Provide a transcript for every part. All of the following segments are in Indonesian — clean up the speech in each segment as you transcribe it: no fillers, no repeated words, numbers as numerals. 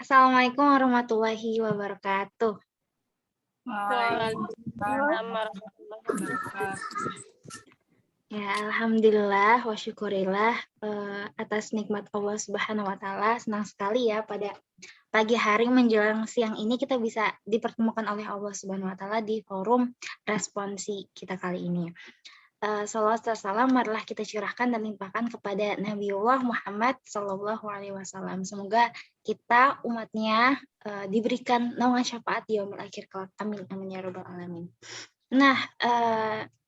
Assalamualaikum warahmatullahi wabarakatuh. Waalaikumsalam warahmatullahi wabarakatuh. Ya, alhamdulillah wa syukurillah atas nikmat Allah Subhanahu wa taala. Senang sekali ya pada pagi hari menjelang siang ini kita bisa dipertemukan oleh Allah Subhanahu wa taala di forum responsi kita kali ini. Salawat dan salam marilah kita curahkan dan limpahkan kepada Nabiullah Muhammad Sallallahu Alaihi Wasallam. Semoga kita umatnya diberikan naungan syafaat di yaumil akhir kelak. Amin amin ya rabbal alamin. Nah,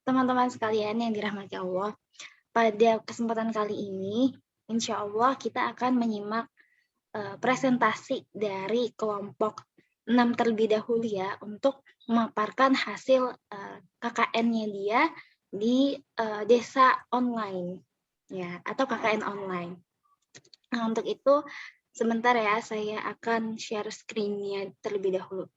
teman-teman sekalian yang dirahmati Allah, pada kesempatan kali ini, insya Allah kita akan menyimak presentasi dari kelompok 6 terlebih dahulu ya, untuk memaparkan hasil KKN-nya dia di desa online ya, atau KKN online. Nah, untuk itu sebentar ya, saya akan share screen-nya terlebih dahulu.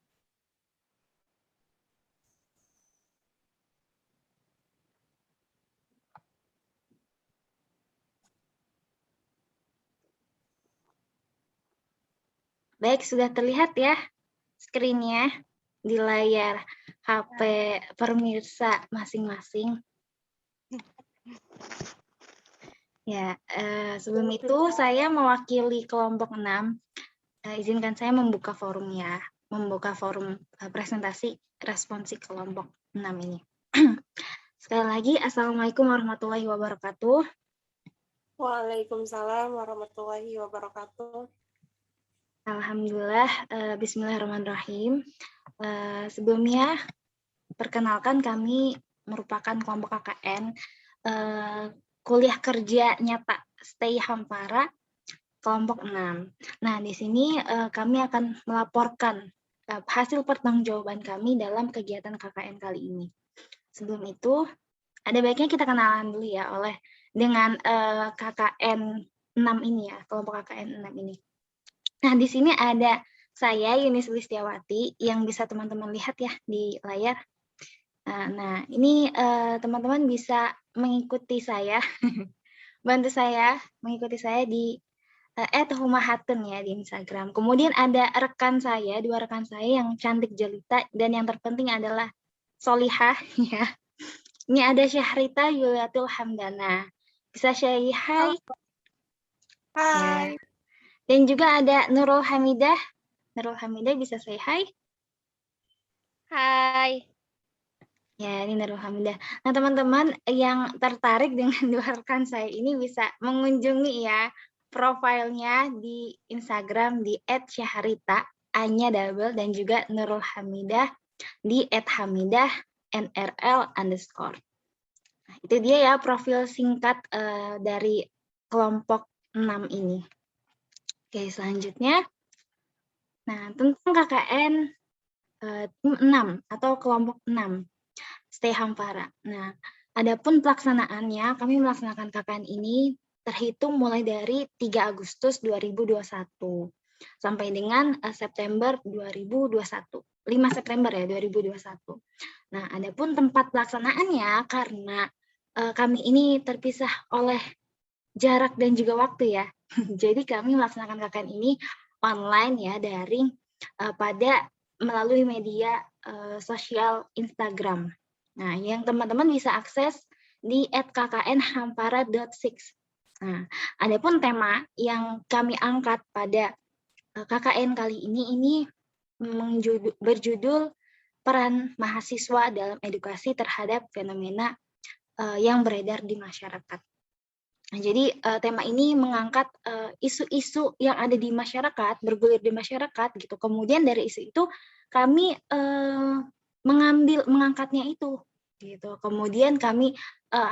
Baik, sudah terlihat ya screen-nya di layar HP pemirsa masing-masing. Ya, sebelum itu saya mewakili kelompok 6. Izinkan saya membuka forumnya, membuka forum presentasi responsi kelompok 6 ini. Sekali lagi, Assalamualaikum warahmatullahi wabarakatuh. Waalaikumsalam warahmatullahi wabarakatuh. Alhamdulillah, bismillahirrahmanirrahim. Sebelumnya, perkenalkan kami merupakan kelompok KKN kuliah kerja nyata Stay Hampara kelompok 6. Nah, di sini kami akan melaporkan hasil pertanggungjawaban kami dalam kegiatan KKN kali ini. Sebelum itu, ada baiknya kita kenalan dulu ya dengan KKN 6 ini ya, kelompok KKN 6 ini. Nah, di sini ada saya Yunis Listiawati yang bisa teman-teman lihat ya di layar. Nah, ini teman-teman bisa mengikuti saya, bantu saya mengikuti saya di @humahatun ya di Instagram. Kemudian ada rekan saya, 2 rekan saya yang cantik jelita dan yang terpenting adalah solihah ya. Ini ada Syahrita Yuliatul Hamdana. Bisa say hi? Hai. Ya. Dan juga ada Nurul Hamidah. Nurul Hamidah bisa say hi? Hai. Ya, ini Nurul Hamidah. Nah, teman-teman yang tertarik dengan 2 rekan saya ini bisa mengunjungi ya profilnya di Instagram di @syahrita A-nya double dan juga Nurul Hamidah di @hamidah_nrl_. Nah, itu dia ya profil singkat dari kelompok 6 ini. Oke, selanjutnya. Nah, tentang KKN 6 atau kelompok 6 Stay Hampara. Nah, adapun pelaksanaannya, kami melaksanakan KKN ini terhitung mulai dari 3 Agustus 2021 sampai dengan September 2021. 5 September ya 2021. Nah, adapun tempat pelaksanaannya karena kami ini terpisah oleh jarak dan juga waktu ya. Jadi kami melaksanakan KKN ini online ya, daring pada melalui media sosial Instagram. Nah, yang teman-teman bisa akses di @kknhampara.6. Nah, adapun tema yang kami angkat pada KKN kali ini berjudul peran mahasiswa dalam edukasi terhadap fenomena yang beredar di masyarakat. Nah, jadi tema ini mengangkat isu-isu yang ada di masyarakat, bergulir di masyarakat gitu. Kemudian dari isu itu kami mengangkatnya itu gitu. Kemudian kami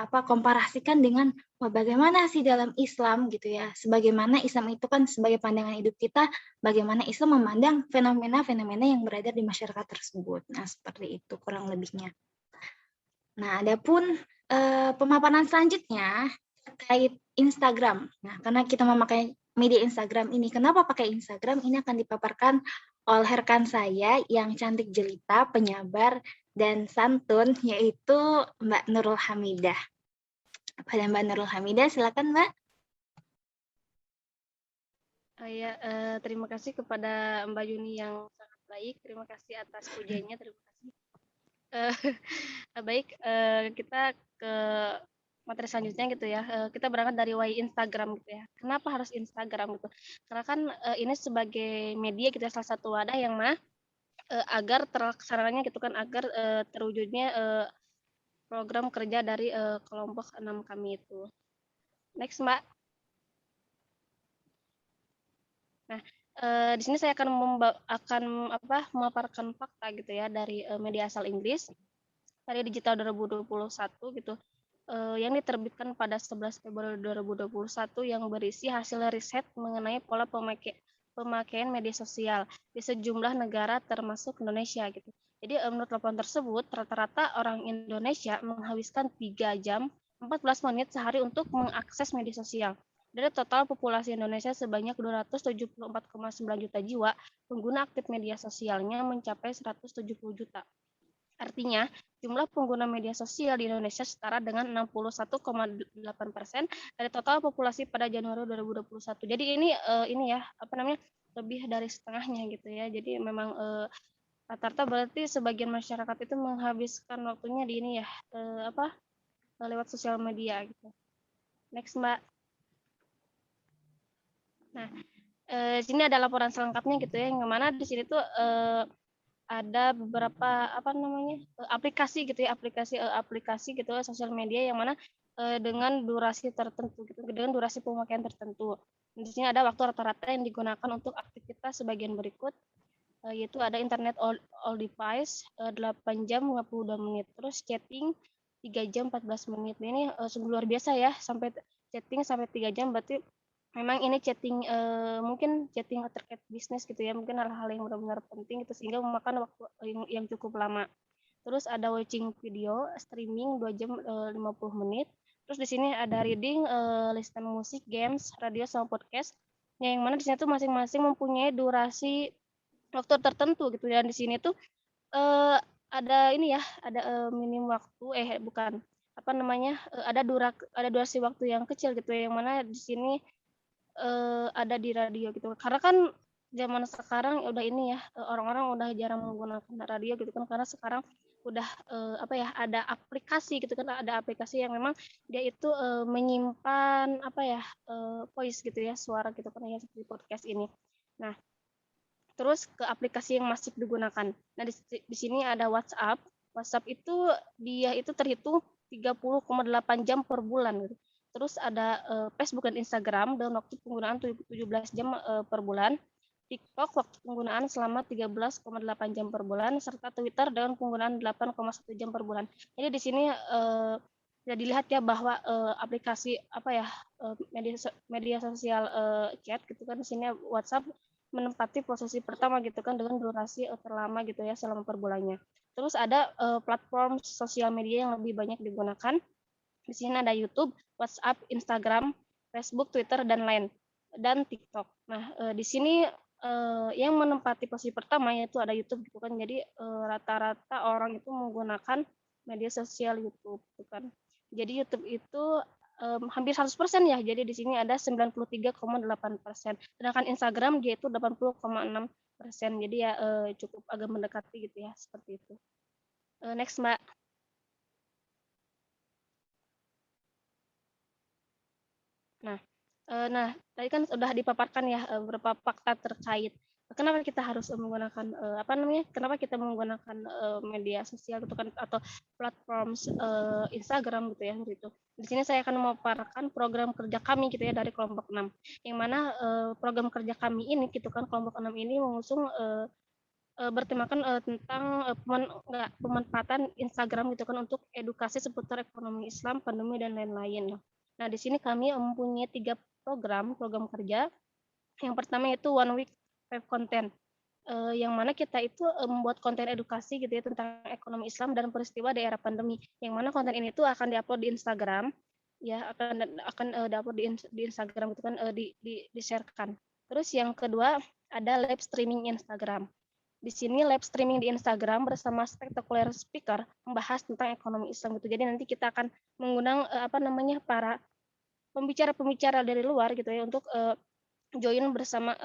komparasikan dengan bagaimana sih dalam Islam gitu ya. Sebagaimana Islam itu kan sebagai pandangan hidup kita, bagaimana Islam memandang fenomena-fenomena yang beredar di masyarakat tersebut. Nah, seperti itu kurang lebihnya. Nah, adapun pemaparan selanjutnya terkait Instagram. Nah, karena kita memakai media Instagram ini, kenapa pakai Instagram? Ini akan dipaparkan oleh rekan saya yang cantik jelita, penyabar, dan santun, yaitu Mbak Nurul Hamidah. Pada Mbak Nurul Hamidah, silakan Mbak. Ya, terima kasih kepada Mbak Yuni yang sangat baik. Terima kasih atas pujiannya. Terima kasih. Eh, baik, kita ke materi selanjutnya gitu ya. Kita berangkat dari why Instagram gitu ya. Kenapa harus Instagram gitu? Karena kan ini sebagai media gitu ya, salah satu wadah yang mana agar terlaksananya gitu kan, agar terwujudnya program kerja dari kelompok 6 kami itu. Next, Mbak. Nah, di sini saya akan memaparkan fakta gitu ya dari media asal Inggris dari Digital 2021 gitu, yang diterbitkan pada 11 Februari 2021 yang berisi hasil riset mengenai pola pemakaian media sosial di sejumlah negara termasuk Indonesia gitu. Jadi menurut laporan tersebut rata-rata orang Indonesia menghabiskan 3 jam 14 menit sehari untuk mengakses media sosial. Dari total populasi Indonesia sebanyak 274,9 juta jiwa, pengguna aktif media sosialnya mencapai 170 juta. Artinya, jumlah pengguna media sosial di Indonesia setara dengan 61,8% dari total populasi pada Januari 2021. Jadi ini ya, lebih dari setengahnya gitu ya. Jadi memang rata-rata berarti sebagian masyarakat itu menghabiskan waktunya di ini ya, lewat sosial media gitu. Next, Mbak. Nah, sini ada laporan selengkapnya gitu ya, yang mana di sini tuh ada beberapa aplikasi gitu ya, aplikasi gitu ya, sosial media yang mana dengan durasi tertentu gitu, dengan durasi pemakaian tertentu. Di sini ada waktu rata-rata yang digunakan untuk aktivitas sebagian berikut, yaitu ada internet all device 8 jam 52 menit, terus chatting 3 jam 14 menit. Ini sungguh luar biasa ya, sampai chatting sampai 3 jam, berarti memang ini chatting mungkin chatting terkait bisnis gitu ya, mungkin hal-hal yang benar-benar penting itu sehingga memakan waktu yang cukup lama. Terus ada watching video, streaming 2 jam 50 menit. Terus di sini ada reading, listen musik, games, radio sama podcast. Yang mana di sini tuh masing-masing mempunyai durasi waktu tertentu gitu ya. Di sini tuh ada ini ya, ada minim waktu bukan ada durasi waktu yang kecil gitu ya, yang mana di sini ada di radio gitu. Karena kan zaman sekarang udah ini ya, orang-orang udah jarang menggunakan radio gitu kan, karena sekarang udah ada aplikasi gitu kan, ada aplikasi yang memang dia itu menyimpan voice gitu ya, suara gitu kan ya, seperti podcast ini. Nah, terus ke aplikasi yang masih digunakan. Nah, di sini ada WhatsApp. WhatsApp itu dia itu terhitung 30,8 jam per bulan gitu. Terus ada Facebook dan Instagram dengan waktu penggunaan 17 jam per bulan. TikTok waktu penggunaan selama 13,8 jam per bulan, serta Twitter dengan penggunaan 8,1 jam per bulan. Jadi di sini bisa dilihat ya bahwa aplikasi media sosial chat gitu kan, di sini WhatsApp menempati posisi pertama gitu kan, dengan durasi terlama gitu ya selama per bulannya. Terus ada platform sosial media yang lebih banyak digunakan. Di sini ada YouTube, WhatsApp, Instagram, Facebook, Twitter, dan lain, dan TikTok. Nah, di sini yang menempati posisi pertama yaitu ada YouTube gitu kan. Jadi rata-rata orang itu menggunakan media sosial YouTube gitu kan. Jadi YouTube itu hampir 100% ya. Jadi di sini ada 93,8%. Sedangkan Instagram dia itu 80,6%. Jadi ya cukup agak mendekati gitu ya, seperti itu. Next, Mbak. Nah, tadi kan sudah dipaparkan ya beberapa fakta terkait kenapa kita harus menggunakan kenapa kita menggunakan media sosial gitu kan, atau platform Instagram gitu ya gitu. Di sini saya akan memaparkan program kerja kami gitu ya dari kelompok 6. Yang mana program kerja kami ini gitu kan, kelompok 6 ini mengusung bertemakan tentang pemanfaatan Instagram gitu kan untuk edukasi seputar ekonomi Islam, pandemi dan lain-lain. Nah, di sini kami mempunyai 3 program kerja. Yang pertama yaitu One Week 5 Content, yang mana kita itu membuat konten edukasi gitu ya tentang ekonomi Islam dan peristiwa di era pandemi. Yang mana konten ini tuh akan diupload di Instagram, ya akan diupload di Instagram gitu kan, di-sharekan. Terus yang kedua ada live streaming Instagram. Di sini live streaming di Instagram bersama spektakuler speaker membahas tentang ekonomi Islam gitu. Jadi nanti kita akan mengundang para pembicara-pembicara dari luar gitu ya untuk join bersama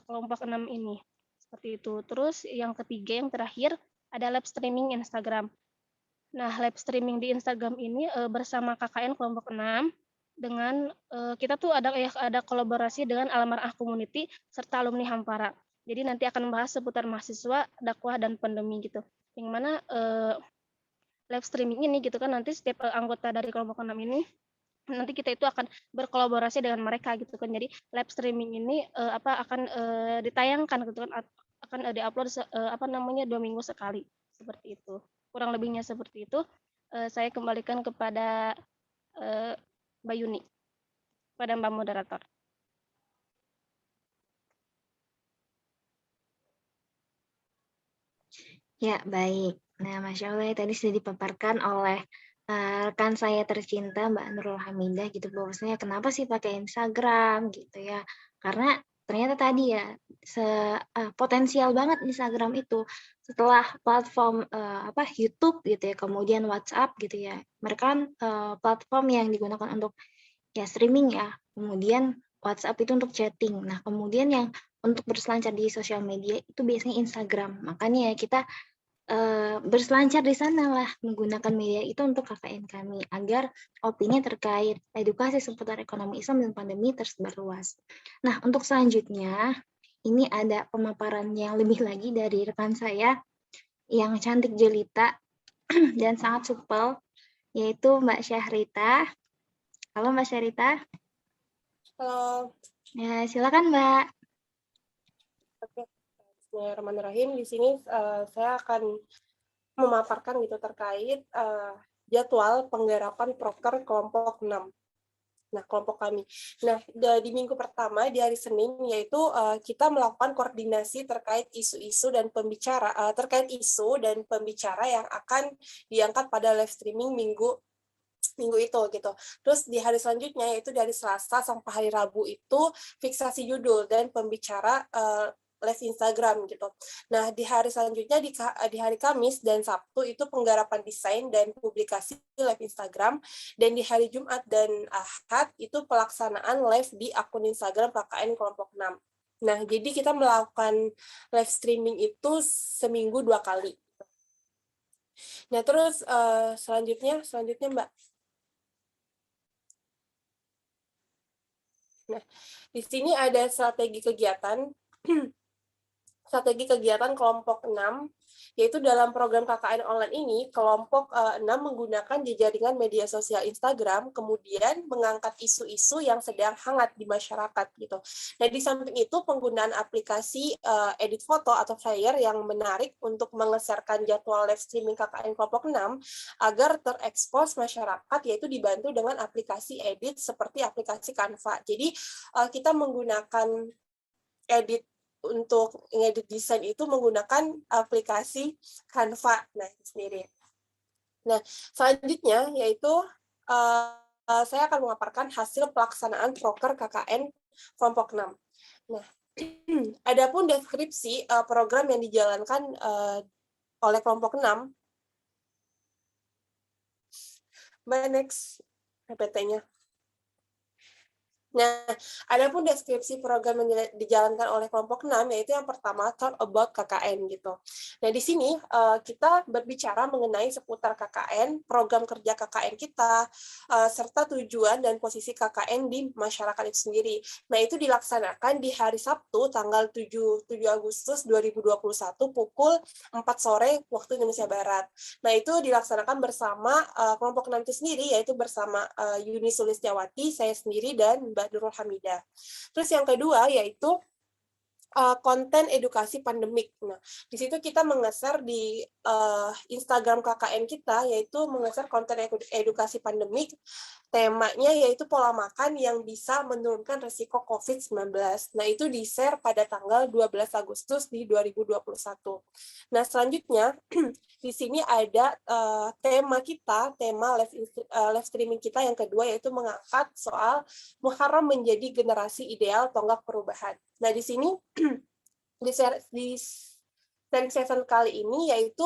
kelompok 6 ini. Seperti itu. Terus yang ketiga, yang terakhir ada live streaming Instagram. Nah, live streaming di Instagram ini bersama KKN kelompok 6 dengan kita tuh ada kolaborasi dengan Almarah Community serta alumni Hampara. Jadi nanti akan membahas seputar mahasiswa, dakwah dan pandemi gitu. Yang mana live streaming ini gitu kan nanti setiap anggota dari kelompok 6 ini nanti kita itu akan berkolaborasi dengan mereka gitu kan. Jadi live streaming ini akan ditayangkan gitu kan, akan diupload 2 minggu sekali seperti itu. Kurang lebihnya seperti itu. Saya kembalikan kepada Mbak Yuni, pada Mbak moderator. Ya, baik. Nah, Masya Allah tadi sudah dipaparkan oleh rekan saya tercinta Mbak Nurul Hamidah gitu, bahwasanya kenapa sih pakai Instagram gitu ya. Karena ternyata tadi ya potensial banget Instagram itu setelah platform YouTube gitu ya, kemudian WhatsApp gitu ya. Mereka kan platform yang digunakan untuk ya streaming ya. Kemudian WhatsApp itu untuk chatting. Nah, kemudian yang untuk berselancar di sosial media itu biasanya Instagram. Makanya ya kita berselancar di sana lah menggunakan media itu untuk KKN kami agar opini terkait edukasi seputar ekonomi Islam dan pandemi tersebar luas. Nah, untuk selanjutnya ini ada pemaparan yang lebih lagi dari rekan saya yang cantik jelita dan sangat supel, yaitu Mbak Syahrita. Halo Mbak Syahrita. Halo. Ya, silakan Mbak. Oke. Bismillahirrahmanirrahim. Di sini saya akan memaparkan gitu terkait jadwal penggarapan proker kelompok 6. Nah, kelompok kami. Nah, di minggu pertama, di hari Senin, yaitu kita melakukan koordinasi terkait isu-isu dan terkait isu dan pembicara yang akan diangkat pada live streaming minggu itu gitu. Terus di hari selanjutnya, yaitu dari Selasa sampai hari Rabu itu fiksasi judul dan pembicara live Instagram gitu. Nah, di hari selanjutnya di hari Kamis dan Sabtu itu penggarapan desain dan publikasi live Instagram, dan di hari Jumat dan Ahad itu pelaksanaan live di akun Instagram KKN kelompok 6. Nah, jadi kita melakukan live streaming itu seminggu 2 kali. Nah, terus selanjutnya Mbak. Nah, di sini ada strategi kegiatan kelompok 6, yaitu dalam program KKN online ini, kelompok 6 menggunakan jaringan media sosial Instagram, kemudian mengangkat isu-isu yang sedang hangat di masyarakat gitu. Nah, di samping itu penggunaan aplikasi edit foto atau flyer yang menarik untuk mengeserkan jadwal live streaming KKN kelompok 6 agar terekspos masyarakat, yaitu dibantu dengan aplikasi edit seperti aplikasi Canva. Jadi kita menggunakan edit untuk ngedit desain itu menggunakan aplikasi Canva sendiri. Nah, selanjutnya yaitu saya akan memaparkan hasil pelaksanaan proker KKN kelompok 6. Nah, adapun deskripsi program yang dijalankan oleh kelompok 6. Next PPT-nya. Nah, adapun deskripsi program yang dijalankan oleh kelompok 6, yaitu yang pertama, talk about KKN gitu. Nah, di sini kita berbicara mengenai seputar KKN, program kerja KKN kita, serta tujuan dan posisi KKN di masyarakat itu sendiri. Nah, itu dilaksanakan di hari Sabtu, tanggal 7 Agustus 2021, pukul 4 sore waktu Indonesia Barat. Nah, itu dilaksanakan bersama kelompok 6 itu sendiri, yaitu bersama Yuni Sulistiawati, saya sendiri, dan Mbak Nurul Hamidah. Terus yang kedua yaitu konten edukasi pandemik. Nah, di situ kita mengeser di Instagram KKN kita, yaitu mengeser konten edukasi pandemik. Temanya yaitu pola makan yang bisa menurunkan risiko COVID-19. Nah, itu di-share pada tanggal 12 Agustus di 2021. Nah, selanjutnya, di sini ada tema live streaming kita yang kedua, yaitu mengangkat soal Muharram menjadi generasi ideal tonggak perubahan. Nah, di sini di sharing session kali ini yaitu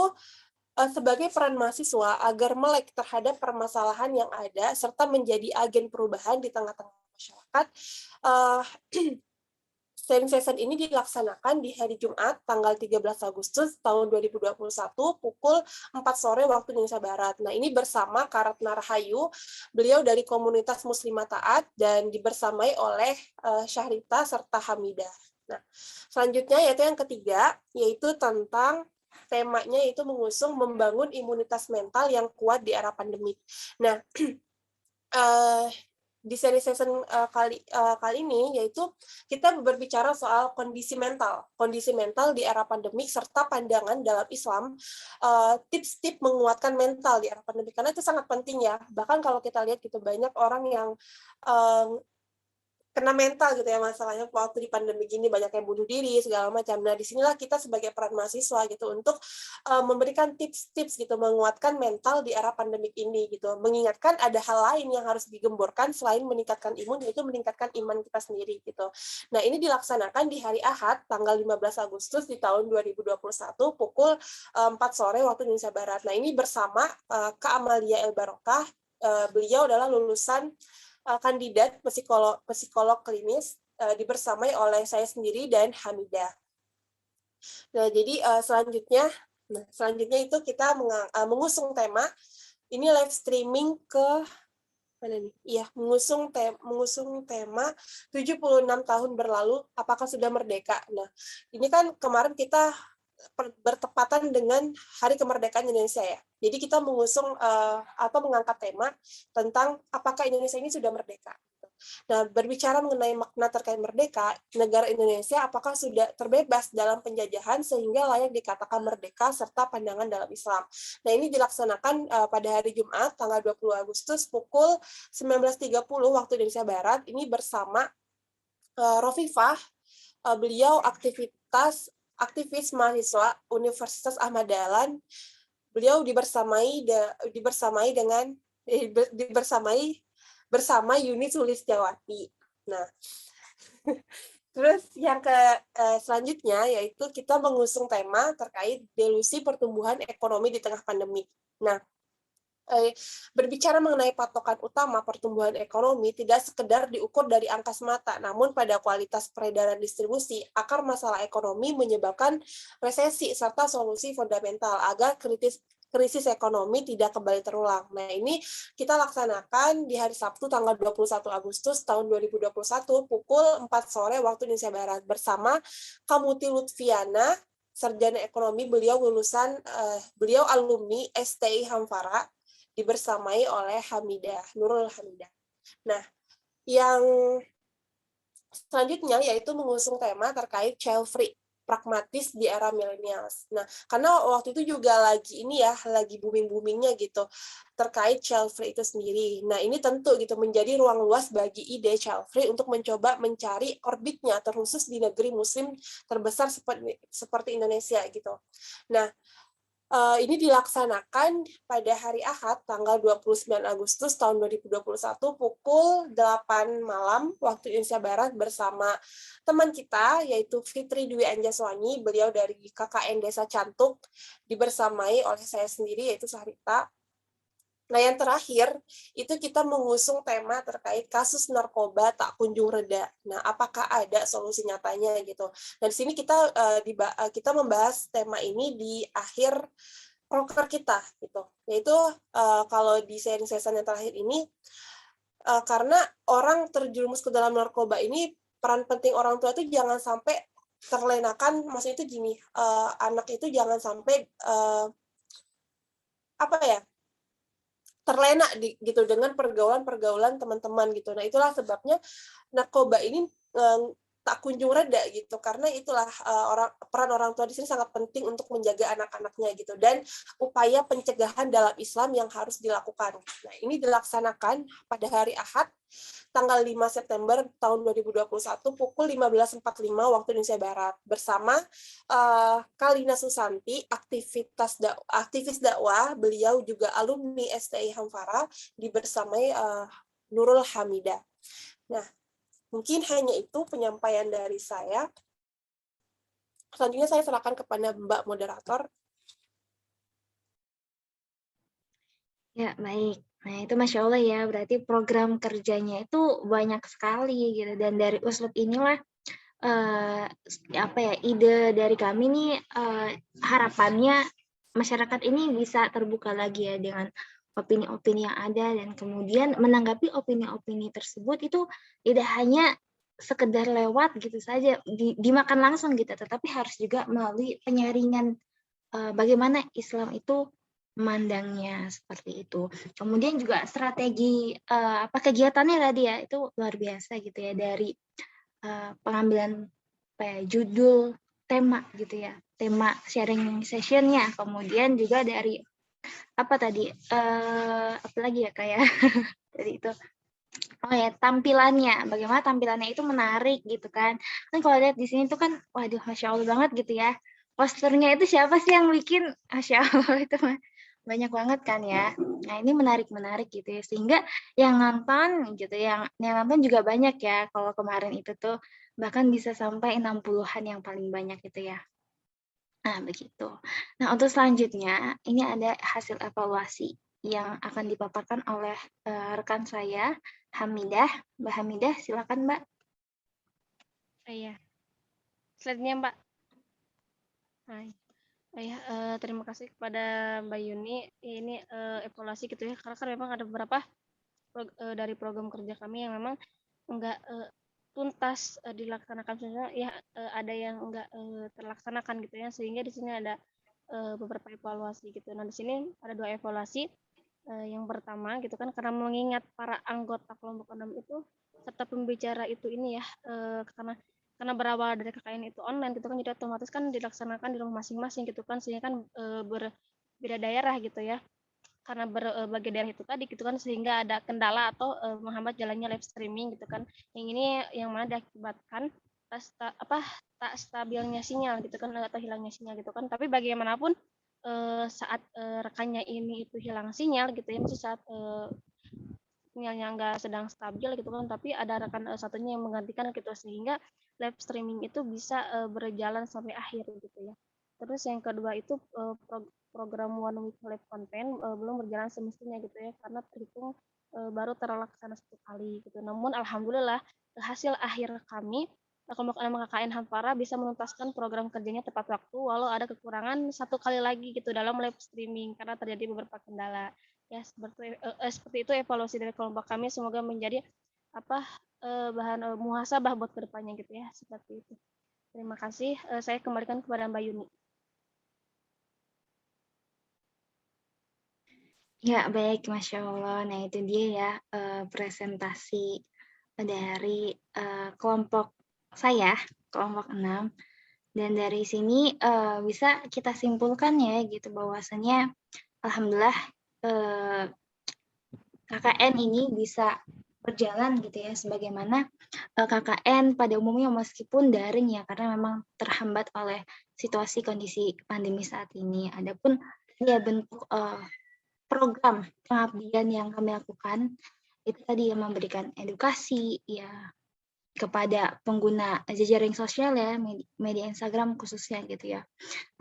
sebagai peran mahasiswa agar melek terhadap permasalahan yang ada serta menjadi agen perubahan di tengah-tengah masyarakat. Sharing session ini dilaksanakan di hari Jumat, tanggal 13 Agustus tahun 2021, pukul 4 sore waktu Indonesia Barat. Nah, ini bersama Karatna Rahayu, beliau dari komunitas Muslimah Taat, dan dibersamai oleh Syahrita serta Hamidah. Nah, selanjutnya yaitu yang ketiga, yaitu tentang temanya itu mengusung membangun imunitas mental yang kuat di era pandemi. Nah, di seri session kali ini yaitu kita berbicara soal kondisi mental di era pandemik serta pandangan dalam Islam, tips-tips menguatkan mental di era pandemik, karena itu sangat penting ya. Bahkan kalau kita lihat gitu banyak orang yang kena mental gitu ya, masalahnya waktu di pandemi gini banyak yang bunuh diri segala macam. Nah, disinilah kita sebagai peran mahasiswa gitu untuk memberikan tips-tips gitu menguatkan mental di era pandemik ini gitu, mengingatkan ada hal lain yang harus digemborkan selain meningkatkan imun, yaitu meningkatkan iman kita sendiri gitu. Nah, ini dilaksanakan di hari Ahad tanggal 15 Agustus di tahun 2021 pukul 4 sore waktu Indonesia Barat. Nah, ini bersama Kak Amalia El Barokah. Beliau adalah lulusan kandidat psikolog klinis, dibersamai oleh saya sendiri dan Hamidah. Nah, jadi selanjutnya itu kita mengusung tema ini live streaming ke mana nih? Iya, mengusung tema 76 tahun berlalu, apakah sudah merdeka? Nah, ini kan kemarin kita bertepatan dengan Hari Kemerdekaan Indonesia ya. Jadi kita mengusung atau mengangkat tema tentang apakah Indonesia ini sudah merdeka. Nah, berbicara mengenai makna terkait merdeka, negara Indonesia apakah sudah terbebas dalam penjajahan sehingga layak dikatakan merdeka serta pandangan dalam Islam. Nah, ini dilaksanakan pada hari Jumat tanggal 20 Agustus pukul 19.30 waktu Indonesia Barat, ini bersama Rofifah, beliau aktivis mahasiswa Universitas Ahmad Dahlan. Beliau bersama Yuni Sulistyawati. Nah, terus yang selanjutnya yaitu kita mengusung tema terkait delusi pertumbuhan ekonomi di tengah pandemi. Nah, berbicara mengenai patokan utama pertumbuhan ekonomi tidak sekedar diukur dari angka semata, namun pada kualitas peredaran distribusi, akar masalah ekonomi menyebabkan resesi serta solusi fundamental agar krisis ekonomi tidak kembali terulang. Nah, ini kita laksanakan di hari Sabtu tanggal 21 Agustus tahun 2021 pukul 4 sore waktu Indonesia Barat bersama Kamuti Lutfiana, sarjana ekonomi, beliau alumni STI Hamfara, dibersamai oleh Nurul Hamidah. Nah, yang selanjutnya yaitu mengusung tema terkait child free, pragmatis di era millennials. Nah, karena waktu itu juga lagi booming-boomingnya gitu terkait child free itu sendiri. Nah, ini tentu gitu menjadi ruang luas bagi ide child free untuk mencoba mencari orbitnya terkhusus di negeri muslim terbesar seperti Indonesia gitu. Nah, ini dilaksanakan pada hari Ahad, tanggal 29 Agustus tahun 2021, pukul 8 malam, waktu Indonesia Barat, bersama teman kita, yaitu Fitri Dwi Anjaswani, beliau dari KKN Desa Cantuk, dibersamai oleh saya sendiri, yaitu Sahrita. Nah, yang terakhir, itu kita mengusung tema terkait kasus narkoba tak kunjung reda. Nah, apakah ada solusi nyatanya gitu. Nah, di sini kita membahas tema ini di akhir proker kita gitu. Yaitu kalau di sharing session yang terakhir ini, karena orang terjerumus ke dalam narkoba ini, peran penting orang tua itu jangan sampai terlenakan, maksudnya itu gini, anak itu jangan sampai terlena gitu dengan pergaulan teman-teman gitu. Nah, itulah sebabnya narkoba ini tak kunjung reda gitu, karena itulah peran orang tua di sini sangat penting untuk menjaga anak-anaknya gitu, dan upaya pencegahan dalam Islam yang harus dilakukan. Nah, ini dilaksanakan pada hari Ahad tanggal 5 September tahun 2021 pukul 15.45 waktu Indonesia Barat bersama Kalina Susanti, aktivis dakwah, beliau juga alumni STI Hamfara, dibersamai Nurul Hamidah. Nah, mungkin hanya itu penyampaian dari saya. Selanjutnya saya serahkan kepada Mbak Moderator. Ya, baik. Nah, itu Masya Allah ya, berarti program kerjanya itu banyak sekali gitu. Dan dari uslub inilah apa ya, ide dari kami nih harapannya masyarakat ini bisa terbuka lagi ya dengan opini-opini yang ada dan kemudian menanggapi opini-opini tersebut itu tidak hanya sekedar lewat gitu saja dimakan langsung gitu, tetapi harus juga melalui penyaringan bagaimana Islam itu memandangnya seperti itu. Kemudian juga strategi apa kegiatannya tadi ya itu luar biasa gitu ya dari pengambilan apa ya, judul, tema gitu ya, tema sharing sessionnya, kemudian juga dari apa tadi apa lagi ya kayak dari itu oh ya tampilannya, bagaimana tampilannya itu menarik gitu kan kalau lihat di sini tuh kan waduh Masya Allah banget gitu ya, posternya itu siapa sih yang bikin Masya Allah itu banyak banget kan ya. Nah ini menarik gitu ya sehingga yang nonton gitu yang nonton juga banyak ya, kalau kemarin itu tuh bahkan bisa sampai 60-an yang paling banyak gitu ya. Nah begitu. Nah untuk selanjutnya ini ada hasil evaluasi yang akan dipaparkan oleh rekan saya Hamidah. Mbak Hamidah silakan Mbak. Iya, slide-nya Mbak. Hai. Ya, terima kasih kepada Mbak Yuni. Ini evaluasi gitu ya, karena kan memang ada beberapa dari program kerja kami yang memang enggak tuntas dilaksanakan, misalnya ya ada yang enggak terlaksanakan gitu ya, sehingga di sini ada beberapa evaluasi gitu. Nah di sini ada 2 evaluasi. Yang pertama gitu kan, karena mengingat para anggota kelompok 6 itu serta pembicara itu ini ya, karena berawal dari KKN itu online gitu kan, jadi otomatis kan dilaksanakan di rumah masing-masing gitu kan, sehingga kan berbeda daerah gitu ya. Karena berbagai daerah itu tadi gitu kan, sehingga ada kendala atau menghambat jalannya live streaming gitu kan. Yang ini yang mana diakibatkan tak stabilnya sinyal gitu kan, atau hilangnya sinyal gitu kan. Tapi bagaimanapun saat rekannya ini itu hilang sinyal gitu ya, masih saat sinyalnya nggak sedang stabil gitu kan, tapi ada rekan satunya yang menggantikan gitu, sehingga live streaming itu bisa berjalan sampai akhir gitu ya. Terus yang kedua itu program One Week Live Content belum berjalan semestinya gitu ya, karena terhitung baru terlaksana 1 kali gitu. Namun alhamdulillah hasil akhir kami kelompok 6 KKN Hampara bisa menuntaskan program kerjanya tepat waktu, walau ada kekurangan 1 kali lagi gitu dalam live streaming karena terjadi beberapa kendala. Ya seperti itu evaluasi dari kelompok kami, semoga menjadi apa bahan muhasabah buat kedepannya gitu ya, seperti itu. Terima kasih. Saya kembalikan kepada Mbak Yuni. Ya baik Masya Allah. Nah itu dia ya presentasi dari kelompok saya, kelompok 6. Dan dari sini bisa kita simpulkan ya gitu bahwasannya alhamdulillah KKN ini bisa berjalan gitu ya sebagaimana KKN pada umumnya meskipun daring ya karena memang terhambat oleh situasi kondisi pandemi saat ini. Adapun ya bentuk program pengabdian yang kami lakukan itu tadi yang memberikan edukasi ya kepada pengguna jejaring sosial ya, media Instagram khususnya gitu ya.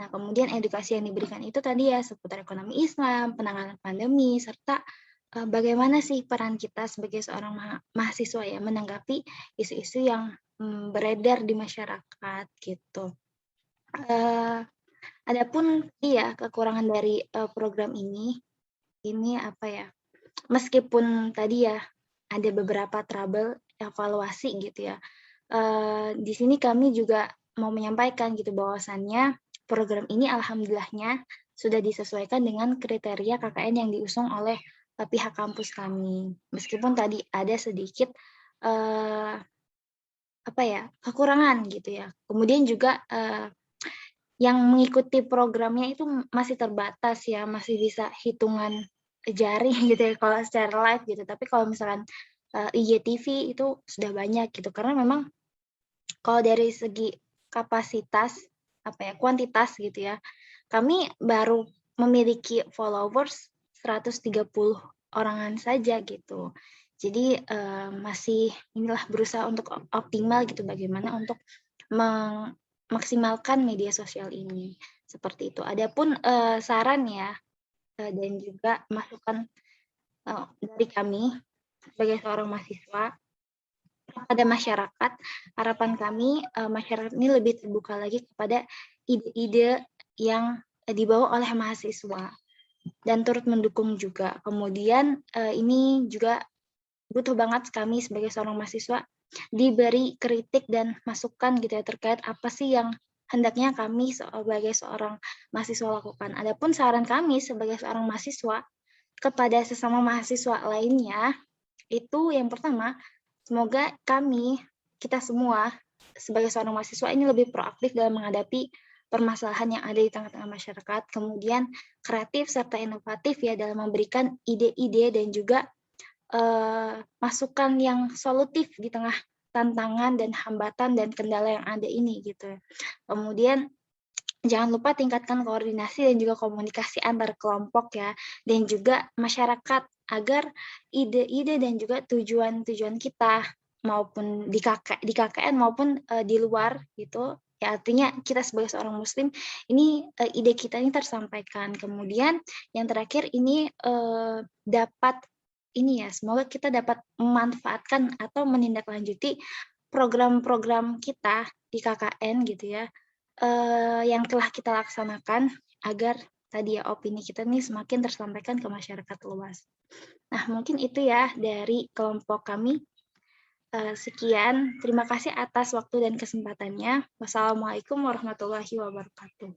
Nah, kemudian edukasi yang diberikan itu tadi ya seputar ekonomi Islam, penanganan pandemi, serta bagaimana sih peran kita sebagai seorang mahasiswa ya menanggapi isu-isu yang beredar di masyarakat gitu. Adapun iya kekurangan dari program ini apa ya? Meskipun tadi ya ada beberapa trouble evaluasi gitu ya. Di sini kami juga mau menyampaikan gitu bahwasannya program ini alhamdulillahnya sudah disesuaikan dengan kriteria KKN yang diusung oleh pihak kampus kami. Meskipun tadi ada sedikit apa ya kekurangan gitu ya. Kemudian juga yang mengikuti programnya itu masih terbatas ya, masih bisa hitungan jari gitu ya kalau secara live gitu. Tapi kalau misalkan IGTV itu sudah banyak gitu karena memang kalau dari segi kapasitas apa ya kuantitas gitu ya kami baru memiliki followers 130 orangan saja gitu. Jadi masih inilah berusaha untuk optimal gitu bagaimana untuk memaksimalkan media sosial ini seperti itu. Adapun saran ya dan juga masukan dari kami sebagai seorang mahasiswa kepada masyarakat. Harapan kami masyarakat ini lebih terbuka lagi kepada ide-ide yang dibawa oleh mahasiswa dan turut mendukung juga. Kemudian ini juga butuh banget kami sebagai seorang mahasiswa diberi kritik dan masukan gitu ya terkait apa sih yang hendaknya kami sebagai seorang mahasiswa lakukan. Adapun saran kami sebagai seorang mahasiswa kepada sesama mahasiswa lainnya itu yang pertama, semoga kita semua sebagai seorang mahasiswa ini lebih proaktif dalam menghadapi permasalahan yang ada di tengah-tengah masyarakat, kemudian kreatif serta inovatif ya dalam memberikan ide-ide dan juga masukan yang solutif di tengah tantangan dan hambatan dan kendala yang ada ini gitu. Kemudian jangan lupa tingkatkan koordinasi dan juga komunikasi antar kelompok ya, dan juga masyarakat agar ide-ide dan juga tujuan-tujuan kita maupun di KKN maupun di luar gitu ya, artinya kita sebagai seorang muslim ini ide kita ini tersampaikan. Kemudian yang terakhir ini dapat ini ya, semoga kita dapat memanfaatkan atau menindaklanjuti program-program kita di KKN gitu ya, yang telah kita laksanakan agar tadi ya opini kita nih semakin tersampaikan ke masyarakat luas. Nah, mungkin itu ya dari kelompok kami. Sekian, terima kasih atas waktu dan kesempatannya. Wassalamualaikum warahmatullahi wabarakatuh.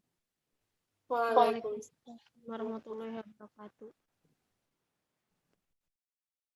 Waalaikumsalam. Waalaikumsalam warahmatullahi wabarakatuh.